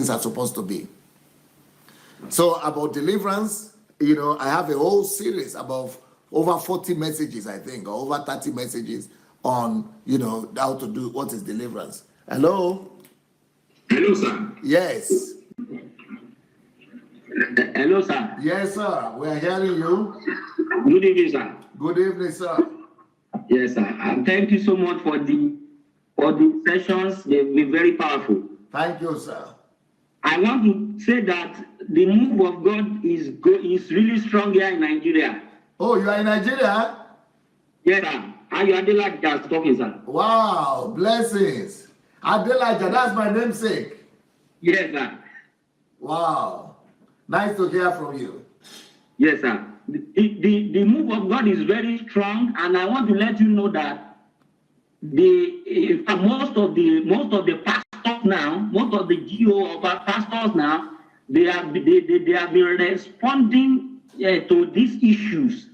are supposed to be. So about deliverance, I have a whole series about over 40 messages, I think, or over 30 messages on, how to do what is deliverance. Hello? Hello, sir. Yes. Hello, sir. Yes, sir. We are hearing you. Good evening, sir. Good evening, sir. Yes, sir. And thank you so much for the sessions. They've been very powerful. Thank you, sir. I want to say that the move of God is really strong here in Nigeria. Oh, you are in Nigeria? Yes, sir. And you are Adelaja talking, sir. Wow, blessings. Adelaja, that's my namesake. Yes, sir. Wow. Nice to hear from you. Yes, sir. The move of God is very strong, and I want to let you know that most of the pastors now, most of the GO of our pastors now, they have been responding to these issues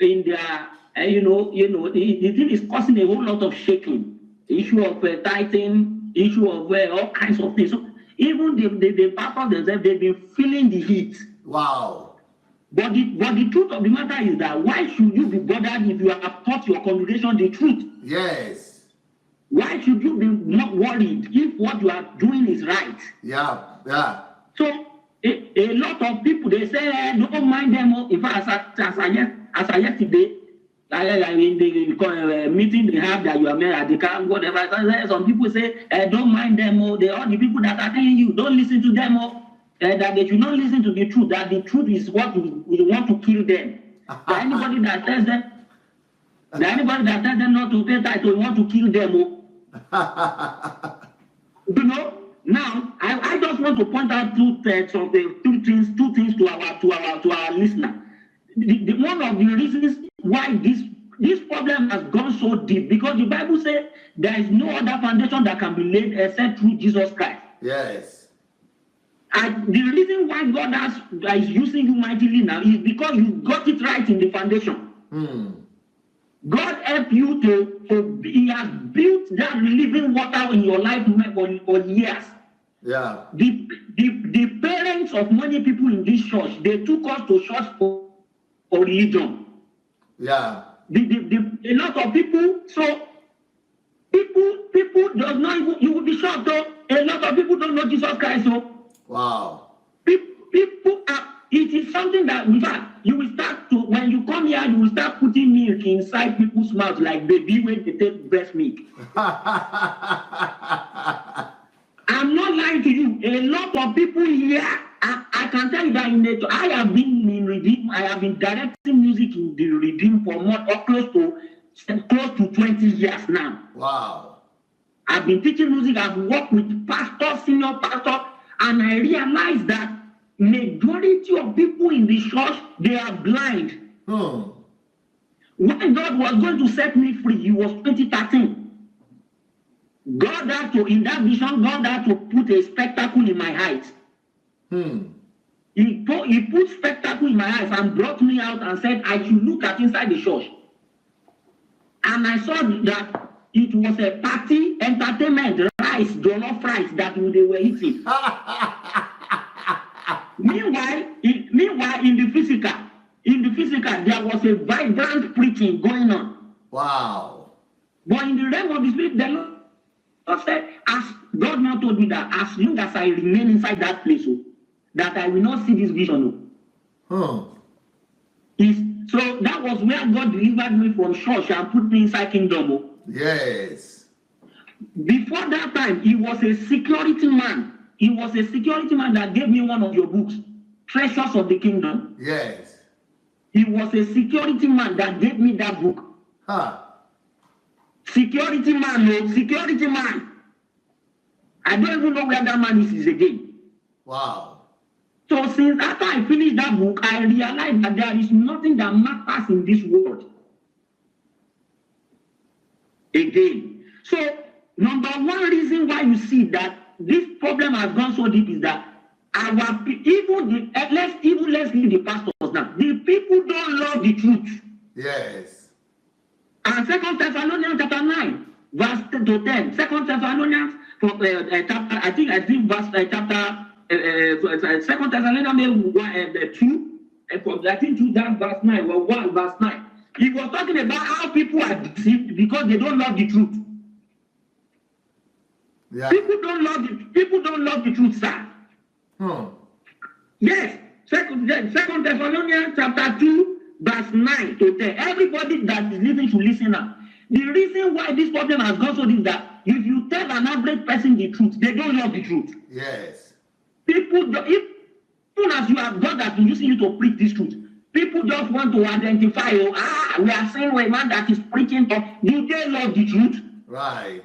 in their the thing is causing a whole lot of shaking. The issue of tithing, issue of all kinds of things. So even the pastors themselves, they've been feeling the heat. Wow. But the truth of the matter is that why should you be bothered if you have taught your congregation the truth? Yes. Why should you be not worried if what you are doing is right? Yeah. So a lot of people, they say, don't mind them. In fact, as I yesterday, in the meeting they have that you are married at the camp, whatever. Some people say, don't mind them. All the people that are telling you, don't listen to them. That they should not listen to the truth, that the truth is what we want to kill them. Anybody that tells them not to pay tithe, we want to kill them. Now I just want to point out two things to our listener. One of the reasons why this problem has gone so deep, because the Bible says there is no other foundation that can be laid except through Jesus Christ. Yes. And the reason why God is using you mightily now is because you got it right in the foundation. God helped you He has built that living water in your life for years. Yeah. The parents of many people in this church, they took us to church for religion. Yeah. A lot of people, so people does not even, you will be shocked though, a lot of people don't know Jesus Christ. So wow. People are, it is something that, in fact, you will start to, when you come here, you will start putting milk inside people's mouths like baby when they take breast milk. I'm not lying to you. A lot of people here, I can tell you that I have been in Redeem, I have been directing music in the Redeem for more or close to 20 years now. Wow. I've been teaching music, I've worked with pastors, senior pastors, and I realized that majority of people in the church, they are blind. When God was going to set me free, it was 2013. God had to, in that vision, God had to put a spectacle in my eyes. He put spectacle in my eyes and brought me out and said, I should look at inside the church. And I saw that it was a party, entertainment, rice, jollof rice that they were eating. Meanwhile, in the physical, there was a vibrant preaching going on. Wow. But in the realm of the spirit, the Lord said, as God now told me that as long as I remain inside that place, that I will not see this vision. So that was where God delivered me from church and put me inside kingdom. Yes. Before that time, he was a security man. He was a security man that gave me one of your books, Treasures of the Kingdom. Yes. He was a security man that gave me that book. Security man, security man. I don't even know where that man is again. Wow. So since after I finished that book, I realized that there is nothing that matters in this world. Again. So number one reason why you see that this problem has gone so deep is that let's leave the pastors now. The people don't love the truth. Yes. And 2 Thessalonians chapter 9, verse 10 to 10. 2 Thessalonians chapter Second Thessalonians 2, I think 2 down verse 9 or 1 verse 9. He was talking about how people are deceived because they don't love the truth. Yeah. People don't love the truth, sir. Yes. Second Thessalonians chapter 2, verse 9 to 10. Everybody that is listening should listen now. The reason why this problem has gone so is that if you tell an average person the truth, they don't love the truth. Yes. People, even as you have God has been using you to preach this truth, people just want to identify, we are saying a man that is preaching, do they love the truth? Right.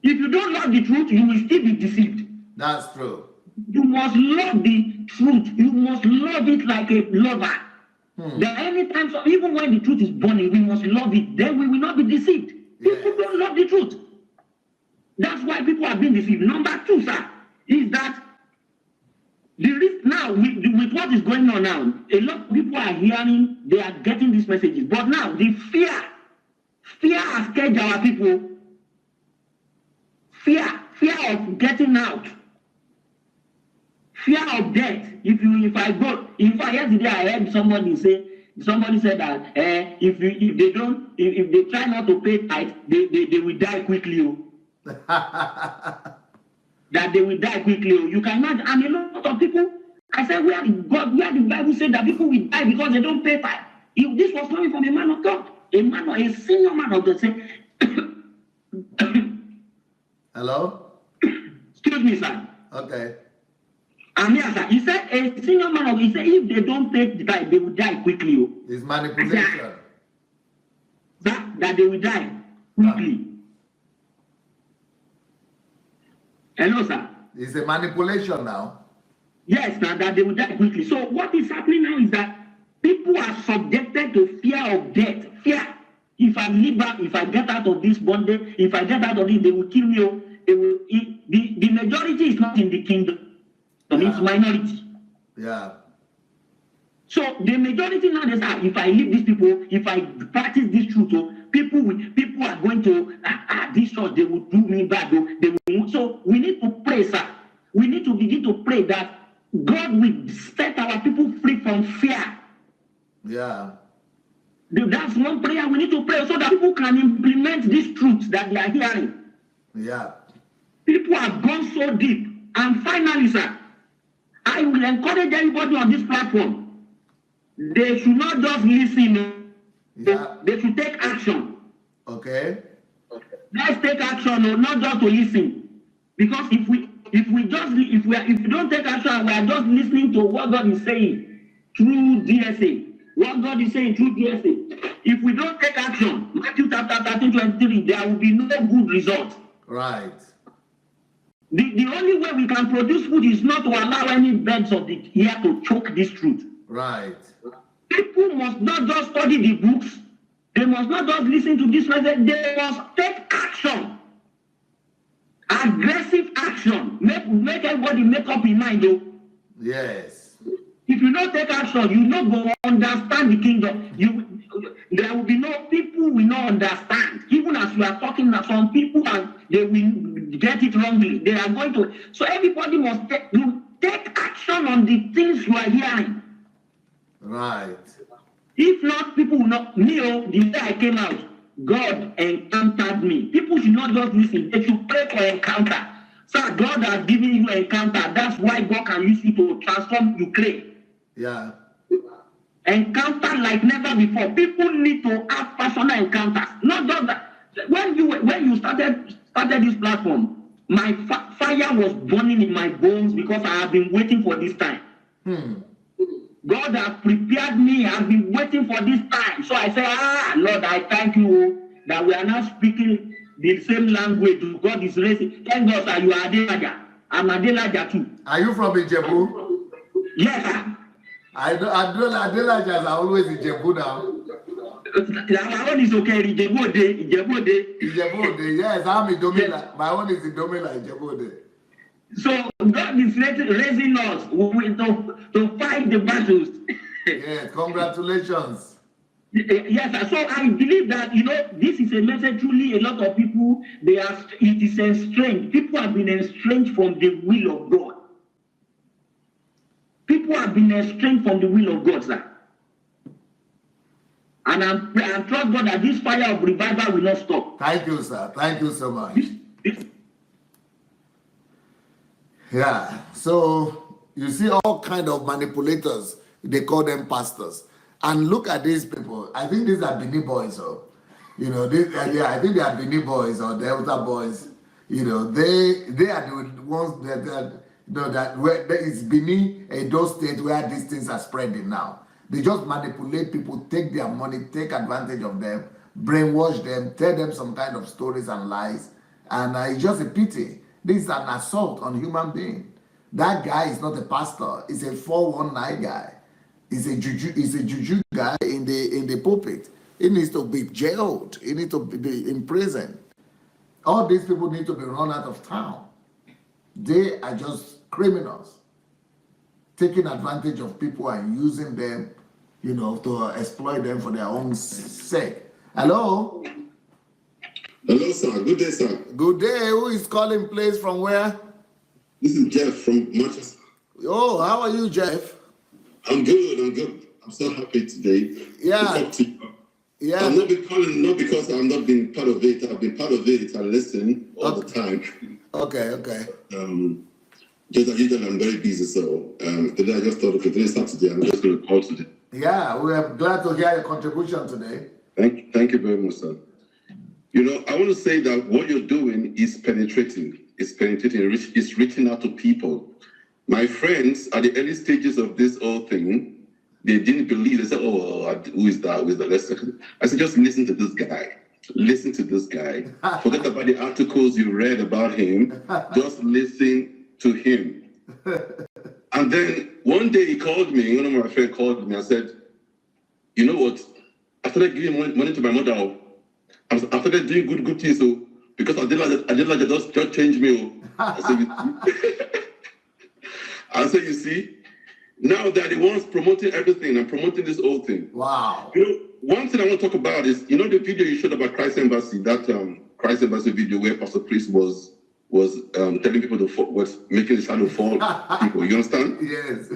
If you don't love the truth, you will still be deceived. That's true. You must love the truth. You must love it like a lover. Then anytime, so even when the truth is burning, we must love it. Then we will not be deceived. Yes. People don't love the truth. That's why people are being deceived. Number 2, sir, is that the risk now with what is going on now, a lot of people are hearing, they are getting these messages. But now the fear has scared our people. Fear of getting out. Fear of death. If I yesterday I heard somebody said that if they try not to pay tithe, they will die quickly. That they will die quickly. You can imagine, and a lot of people, I said, where the Bible said that people will die because they don't pay tithe. If this was coming from a man of God, a senior man of God, say, hello? Excuse me, sir. Okay. And yes, sir. He said, a senior man of God, he said, if they don't pay the tithe, they will die quickly. It's manipulation. That they will die quickly. Hello, sir. It's a manipulation now. Yes, now that they will die quickly. So what is happening now is that people are subjected to fear of death. Fear. If I live back, if I get out of this bondage, if I get out of this, they will kill me. The majority is not in the kingdom. It's minority. Yeah. So the majority now is that if I leave these people, if I practice this truth, people are going to this church, they will do me bad. So we need to pray, sir. We need to begin to pray that God will set our people free from fear. Yeah. That's one prayer we need to pray so that people can implement these truths that they are hearing. Yeah. People have gone so deep. And finally, sir, I will encourage everybody on this platform. They should not just listen. Yeah. They should take action. Okay. Let's take action, not just to listen. Because if we don't take action, we are just listening to what God is saying through DSA. What God is saying through DSA. If we don't take action, Matthew chapter 13:23, there will be no good result. Right. The only way we can produce food is not to allow any birds of the air to choke this truth. Right. People must not just study the books. They must not just listen to this message. They must take action. Aggressive action. Make everybody make up in mind, though. Yes. If you don't take action, you not go understand the kingdom. There will be no people will not understand. Even as you are talking now, some people and they will get it wrongly. They are going to. So everybody must take action on the things you are hearing. Right. If not, people will not. Me, the day I came out, God encountered me. People should not just listen. They should pray for encounter. Sir, God has given you encounter. That's why God can use you to transform Ukraine. Yeah. Encounter like never before. People need to have personal encounters. Not just that. When you started this platform, my fire was burning in my bones because I have been waiting for this time. God has prepared me. I've been waiting for this time. So I say, Lord, I thank you that we are now speaking the same language. God is raising. Thank God that you are Adelaja. I'm Adelaja too. Are you from Ijebu? Yes, sir. Adelajas are always Ijebu now. My own is okay. Ijebu-Ode. Ijebu-Ode, yes. I'm Idomila. My own is Idomila, Ijebu-Ode. So God is raising us to fight the battles. Yes, congratulations. Yes, so I believe that, this is a message truly a lot of people, it is estranged. People have been estranged from the will of God. people have been estranged from the will of God, sir. And I'm trust God that this fire of revival will not stop. Thank you, sir. Thank you so much. Yeah. So you see all kind of manipulators. They call them pastors. And look at these people. I think these are Benin boys, or you know, I think they are Benin boys or Delta boys. You know, they are the ones that where there is Benin, those states where these things are spreading now. They just manipulate people, take their money, take advantage of them, brainwash them, tell them some kind of stories and lies, and it's just a pity. This is an assault on human being. That guy is not a pastor; he's a 419 guy. He's a juju guy in the pulpit. He needs to be jailed. He needs to be in prison. All these people need to be run out of town. They are just criminals, taking advantage of people and using them, you know, to exploit them for their own sake. Hello? Hello, sir. Good day, sir. Good day. Who is calling, please? From where? This is Jeff from Manchester. Oh, how are you, Jeff? I'm good. I'm so happy today to talk to you. Yeah. I've not been calling, not because I've not been part of it. I've been part of it. I listen all the time. Okay. Just that usually I'm very busy, so today I just thought, okay, today's Saturday, I'm just going to call today. Yeah, we are glad to hear your contribution today. Thank you very much, sir. You know, I want to say that what you're doing is penetrating. It's reaching out to people. My friends, at the early stages of this whole thing, they didn't believe. They said, "Oh, who is that? Who is that?" I said, "Just listen to this guy. Listen to this guy. Forget about the articles you read about him. Just listen to him." And then one day he called me. One of my friends called me and said, "You know what? I started giving money to my mother. I started doing good things. So because Adelaja just changed me." I said, "You see." Now that the ones promoting everything and promoting this whole thing. Wow. You know, one thing I want to talk about is, you know, the video you showed about Christ Embassy, that Christ Embassy video where Pastor Chris was telling people was making the shadow fall people. You understand? Yes.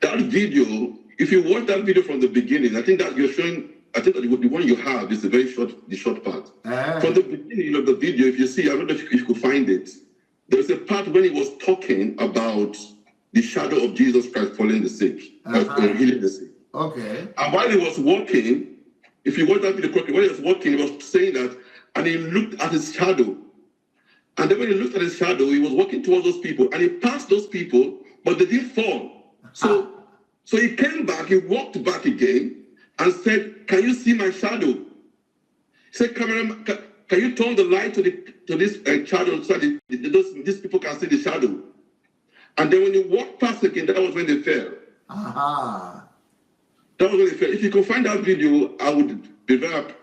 That video, if you watch that video from the beginning, I think that the one you have is the short part. From the beginning of the video, if you see, I don't know if you could find it. There's a part when he was talking about the shadow of Jesus Christ falling the sick, healing the sick. Okay. And while he was walking, if you watch that video correctly, while he was walking, he was saying that, and he looked at his shadow. And then when he looked at his shadow, he was walking towards those people, and he passed those people, but they didn't fall. So he came back, he walked back again, and said, "Can you see my shadow?" He said, "Cameraman, can you turn the light to this shadow so that these people can see the shadow?" And then when you walked past again, that was when they fell. That was when they fell. If you could find that video, I would be that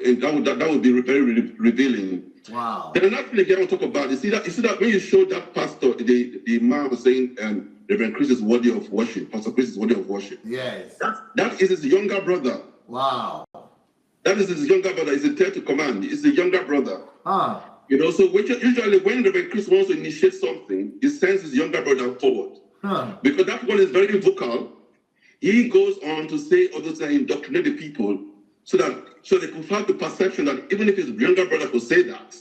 would be very revealing. Wow. Then another thing again I want to talk about, you see that when you showed that pastor, the man was saying, Reverend Chris is worthy of worship. Pastor Chris is worthy of worship. Yes. That is his younger brother. Wow. That is his younger brother. He's a third to command. He's the younger brother. You know, so usually when Reverend Chris wants to initiate something, he sends his younger brother forward. Because that one is very vocal. He goes on to say all those things, indoctrinate the people, so they could have the perception that even if his younger brother could say that,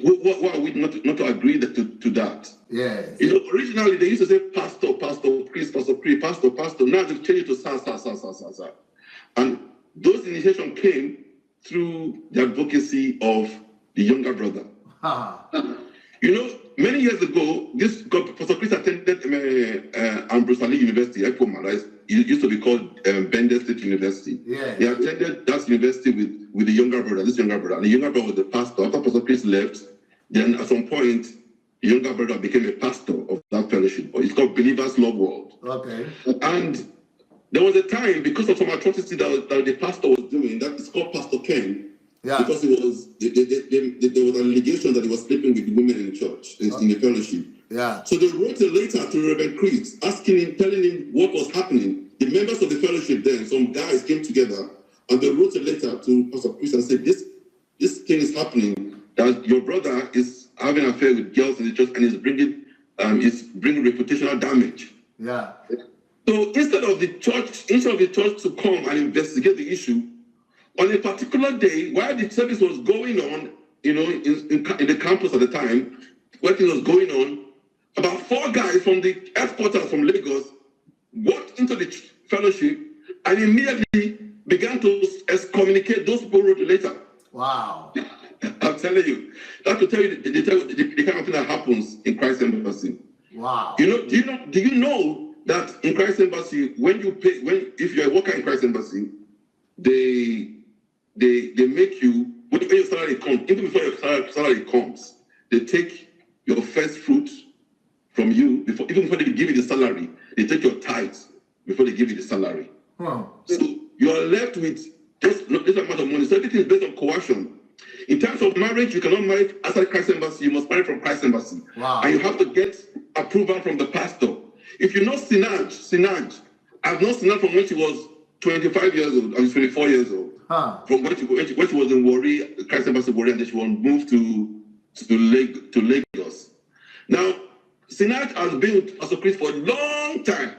why are we not to agree to that? Yes. You know, originally they used to say pastor, priest, pastor. Now they've changed it to sir. And those initiation came through the advocacy of the younger brother. You know, many years ago, Pastor Chris attended Ambrose Ali University, it used to be called Bender State University. Yeah. He attended that university with the younger brother, this younger brother. And the younger brother was the pastor. After Pastor Chris left, then at some point, the younger brother became a pastor of that fellowship. It's called Believers Love World. Okay. And there was a time, because of some atrocity that the pastor was doing, that is called Pastor Ken. Yeah. Because there was an allegation that he was sleeping with women in the church, in the fellowship. Yeah. So they wrote a letter to Reverend Chris, asking him, telling him what was happening. The members of the fellowship then, some guys came together, and they wrote a letter to Pastor Chris and said, this thing is happening, that your brother is having an affair with girls in the church and is bringing it's bring reputational damage. Yeah. So instead of the church to come and investigate the issue, on a particular day while the service was going on, in the campus at the time, when it was going on, about 4 guys from the headquarters from Lagos walked into the fellowship and immediately began to excommunicate those people who wrote the letter. Wow. I'm telling you, that to tell you the kind of thing that happens in Christ Embassy. Wow. Do you know that in Christ Embassy, if you're a worker in Christ Embassy, they make you, when your salary comes, even before your salary comes, they take your first fruit from you even before they give you the salary. They take your tithes before they give you the salary. So you are left with just this amount of money. So everything is based on coercion. In terms of marriage, you cannot marry outside Christ Embassy. You must marry from Christ Embassy. Wow. And you have to get approval from the pastor. If you know Sinaj, I've known Sinaj from when she was 25 years old. I was 24 years old. From when she was in Warri, Christ Embassy Warri, and then she was moved to Lagos. Now, Sinaj has been with Pastor Chris for a long time.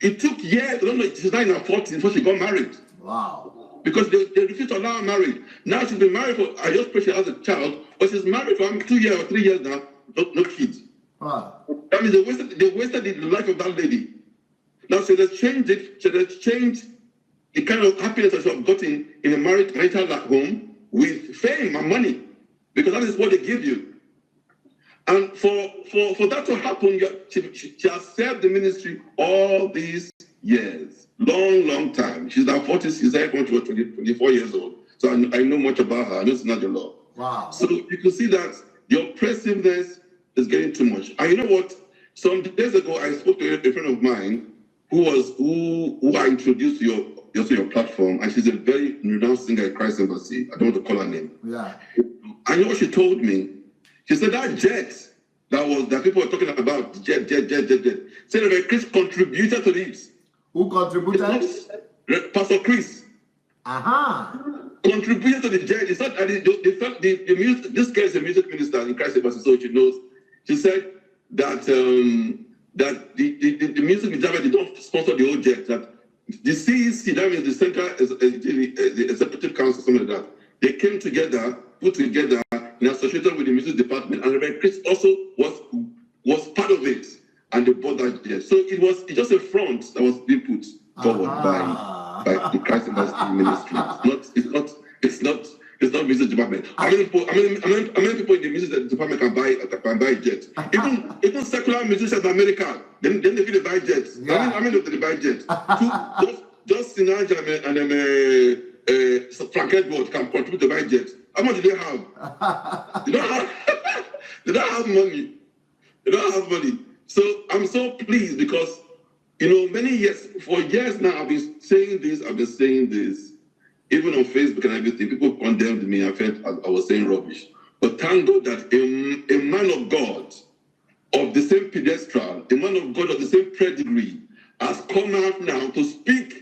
It took years. I don't know. She's now in her 40s before she got married. Wow. Because they refused to allow her married. Now she's been married for, I just pray she has a child, but she's married for 2 years or 3 years now, no kids. That means they wasted the life of that lady. Now she has changed it. She has changed the kind of happiness that she has gotten in a marital home with fame and money, because that is what they give you. And for that to happen, she has served the ministry all these years, long time. She's now 40. She's there when she was 24 years old. So I know much about her. I know it's not the law. Wow. So you can see that the oppressiveness is getting too much. And you know what? Some days ago, I spoke to a friend of mine who I introduced to your platform, and she's a very renowned singer at Christ Embassy. I don't want to call her name. Yeah. I know what she told me. She said that jet that people were talking about, jet. Said that Chris contributed to this. Who contributed? Pastor Chris. Contributed to the jet. It's not the music. This guy is a music minister in Christ Embassy, so she knows. She said that that the music minister, they don't sponsor the whole jet. That the CEC, that means the Central the Executive Council, something like that. They came together, put together, and associated with the music department, and Reverend Chris also was part of it, and they bought that jet. So it's just a front that was being put forward by the Christ Embassy ministry. It's not music department. How many people in the music department can buy a jet? Even secular musicians in America, then they feel they buy jets. Yeah. How many of them buy jets? Just Sinaj and Frank Edward can contribute to buy jets. How much do they have? They don't have money. They don't have money. So I'm so pleased because, for years now, I've been saying this, even on Facebook and everything. People condemned me. I felt I was saying rubbish. But thank God that a man of God of the same pedestal, a man of God of the same pedigree, has come out now to speak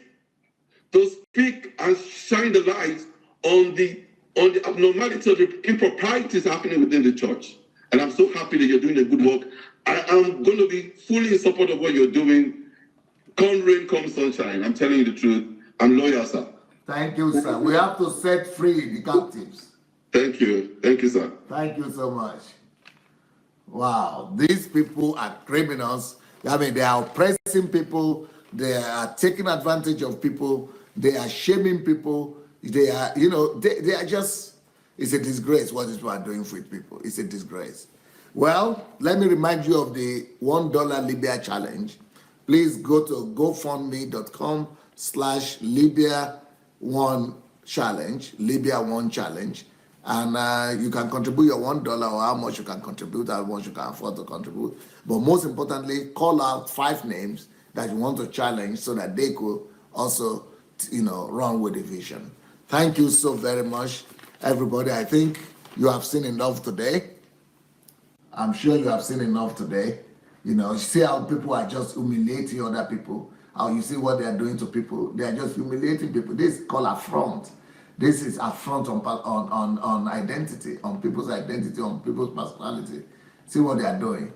and shine the light on the abnormality of the improprieties happening within the church. And I'm so happy that you're doing a good work. I am going to be fully in support of what you're doing. Come rain, come sunshine. I'm telling you the truth. I'm loyal, sir. Thank you, sir. We have to set free the captives. Thank you. Thank you, sir. Thank you so much. Wow. These people are criminals. I mean, they are oppressing people. They are taking advantage of people. They are shaming people. They are, they are just, it's a disgrace what these people are doing for people. It's a disgrace. Well, let me remind you of the $1 Libya challenge. Please go to gofundme.com/Libya1challenge, Libya1challenge. And you can contribute your $1 or how much you can contribute, how much you can afford to contribute. But most importantly, call out 5 names that you want to challenge so that they could also, run with the vision. Thank you so very much, everybody. I think you have seen enough today. I'm sure you have seen enough today. You see how people are just humiliating other people. How you see what they are doing to people. They are just humiliating people. This is called affront. This is affront on identity, on people's identity, on people's personality. See what they are doing.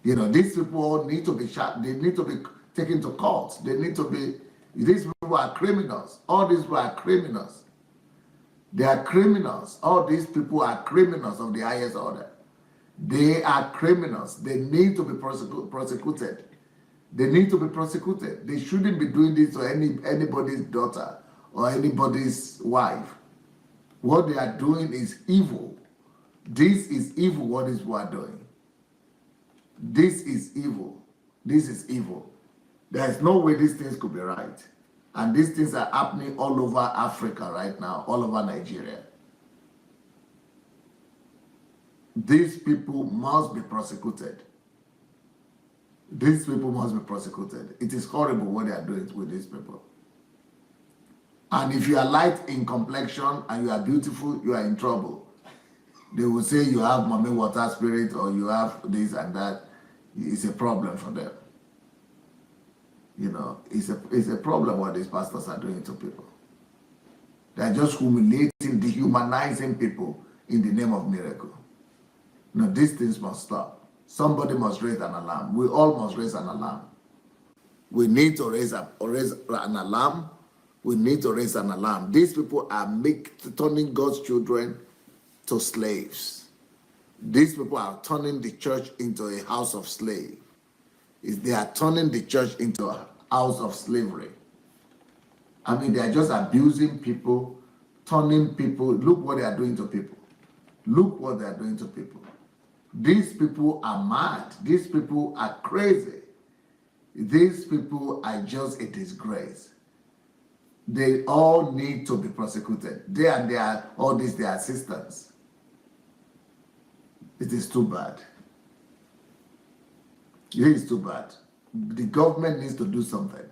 You know, these people all need to be shot. They need to be taken to court. They need to be. These people are criminals. All these people are criminals. They are criminals. All these people are criminals of the highest order. They are criminals. They need to be prosecuted. They need to be prosecuted. They shouldn't be doing this to anybody's daughter or anybody's wife. What they are doing is evil. This is evil, what these people are doing. This is evil. This is evil. There is no way these things could be right. And these things are happening all over Africa right now, all over Nigeria. These people must be prosecuted. These people must be prosecuted. It is horrible what they are doing with these people. And if you are light in complexion and you are beautiful, you are in trouble. They will say you have mommy water spirit or you have this and that. It's a problem for them. You know, it's a problem what these pastors are doing to people. They are just humiliating, dehumanizing people in the name of miracle. No, these things must stop. Somebody must raise an alarm. We all must raise an alarm. We need to raise an alarm. We need to raise an alarm. These people are turning God's children to slaves. These people are turning the church into a house of slaves. They are turning the church into a house of slavery. I mean, they are just abusing people, turning people. Look what they are doing to people. Look what they are doing to people. These people are mad. These people are crazy. These people are just a disgrace. They all need to be prosecuted. They and their assistants. It is too bad. It is too bad. The government needs to do something.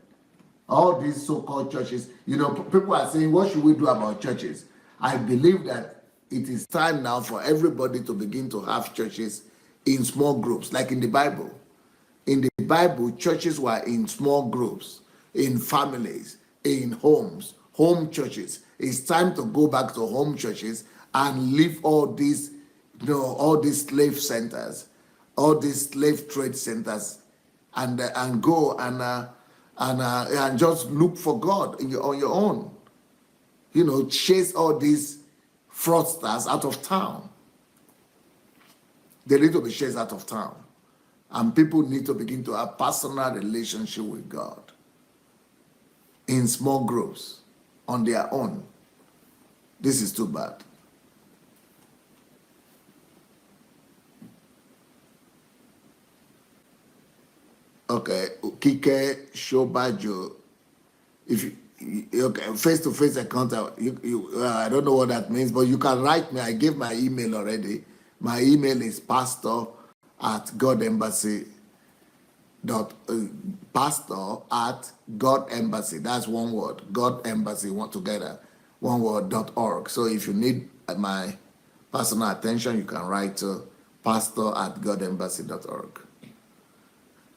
All these so-called churches, you know, people are saying, what should we do about churches? I believe that it is time now for everybody to begin to have churches in small groups, like in the Bible. In the Bible, churches were in small groups, in families, in homes, home churches. It's time to go back to home churches and leave all these, you know, all these slave centers, all these slave trade centers, and go and just look for God on your own. You know, chase all these fraudsters out of town. They need to be chased out of town. And people need to begin to have personal relationship with God in small groups on their own. This is too bad. Okay, Kike Shobajo. If you, okay, face-to-face encounter, I don't know what that means, but you can write me. I gave my email already. My email is pastor@godembassy. pastor@godembassy. That's one word. God Embassy, one together, one word, .org. So if you need my personal attention, you can write to pastor@godembassy.org.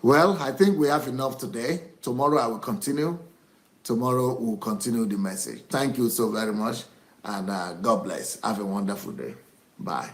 Well, I think we have enough today. Tomorrow I will continue. Tomorrow we'll continue the message. Thank you so very much, and God bless. Have a wonderful day. Bye.